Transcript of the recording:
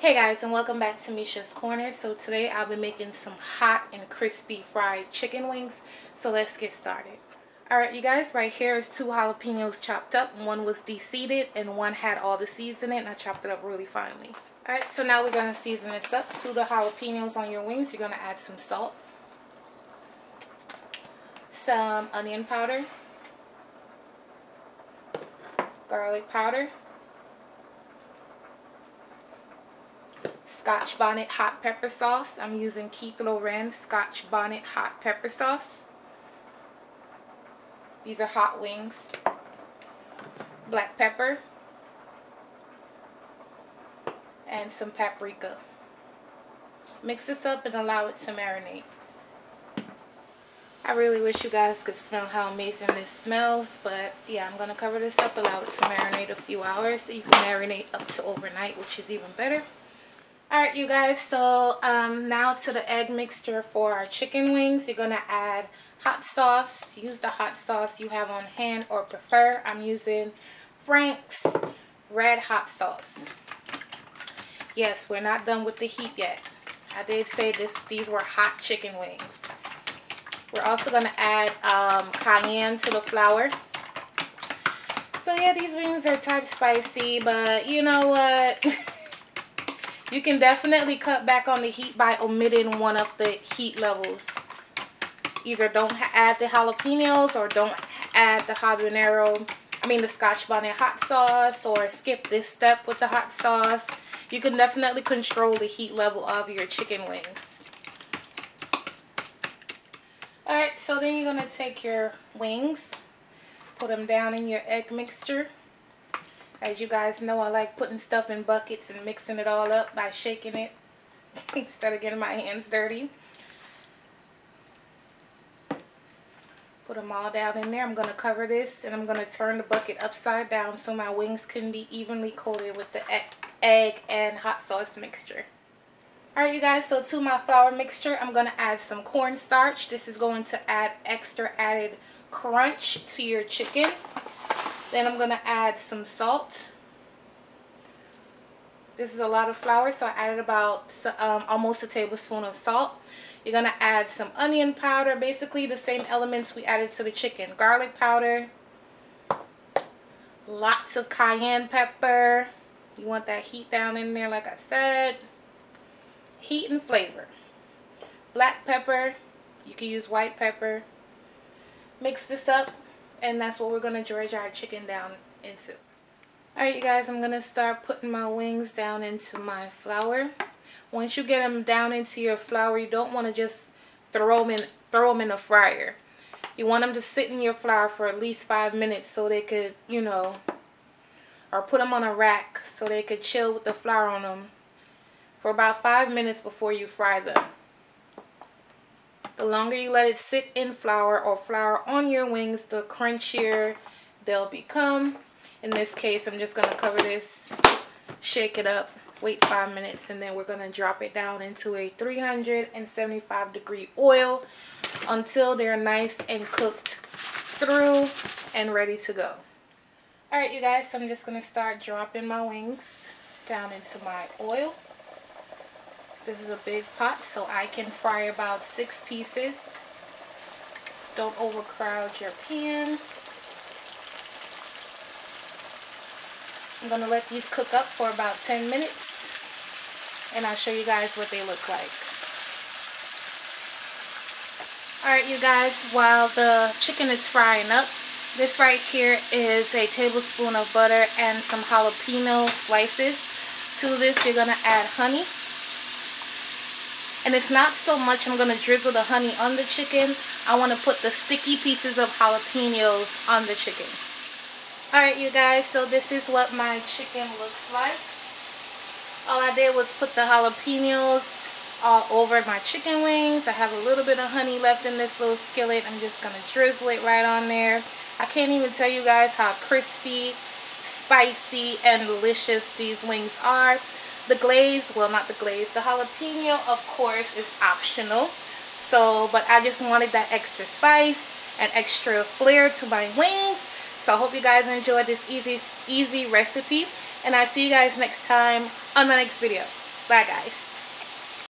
Hey guys, and welcome back to Misha's Corner. So today I'll be making some hot and crispy fried chicken wings. So let's get started. Alright you guys, right here is 2 jalapenos chopped up. One was de-seeded and one had all the seeds in it, and I chopped it up really finely. Alright, so now we're going to season this up. To the jalapenos on your wings, you're going to add some salt, some onion powder, garlic powder, Scotch bonnet hot pepper sauce. I'm using Keith Lorren Scotch bonnet hot pepper sauce. These are hot wings. Black pepper and some paprika. Mix this up and allow it to marinate. I really wish you guys could smell how amazing this smells, but yeah, I'm gonna cover this up, allow it to marinate a few hours. You can marinate up to overnight, which is even better. Alright you guys, so now to the egg mixture for our chicken wings. You're going to add hot sauce. Use the hot sauce you have on hand or prefer. I'm using Frank's red hot sauce. Yes, we're not done with the heat yet. I did say these were hot chicken wings. We're also going to add cayenne to the flour. So yeah, these wings are type spicy, but you know what? You can definitely cut back on the heat by omitting one of the heat levels. Either don't add the jalapenos or don't add the the Scotch bonnet hot sauce, or skip this step with the hot sauce. You can definitely control the heat level of your chicken wings. Alright, so then you're going to take your wings, put them down in your egg mixture. As you guys know, I like putting stuff in buckets and mixing it all up by shaking it instead of getting my hands dirty. Put them all down in there. I'm going to cover this and I'm going to turn the bucket upside down so my wings can be evenly coated with the egg and hot sauce mixture. Alright you guys, so to my flour mixture, I'm going to add some cornstarch. This is going to add extra added crunch to your chicken. Then I'm going to add some salt. This is a lot of flour, so I added about almost a tablespoon of salt. You're going to add some onion powder, basically the same elements we added to the chicken. Garlic powder, lots of cayenne pepper. You want that heat down in there, like I said. Heat and flavor. Black pepper, you can use white pepper. Mix this up. And that's what we're going to dredge our chicken down into. Alright you guys, I'm going to start putting my wings down into my flour. Once you get them down into your flour, you don't want to just throw them in a fryer. You want them to sit in your flour for at least 5 minutes so they could, or put them on a rack so they could chill with the flour on them for about 5 minutes before you fry them. The longer you let it sit in flour or flour on your wings, the crunchier they'll become. In this case, I'm just going to cover this, shake it up, wait 5 minutes, and then we're going to drop it down into a 375-degree oil until they're nice and cooked through and ready to go. Alright you guys, so I'm just going to start dropping my wings down into my oil. This is a big pot, so I can fry about 6 pieces. Don't overcrowd your pan. I'm going to let these cook up for about 10 minutes. And I'll show you guys what they look like. Alright you guys, while the chicken is frying up, this right here is a tablespoon of butter and some jalapeno slices. To this you're going to add honey. And it's not so much I'm going to drizzle the honey on the chicken. I want to put the sticky pieces of jalapenos on the chicken. Alright you guys, so this is what my chicken looks like. All I did was put the jalapenos all over my chicken wings. I have a little bit of honey left in this little skillet. I'm just going to drizzle it right on there. I can't even tell you guys how crispy, spicy, and delicious these wings are. The glaze, well not the glaze, the jalapeno of course is optional. But I just wanted that extra spice and extra flair to my wings. So I hope you guys enjoyed this easy recipe. And I'll see you guys next time on my next video. Bye, guys.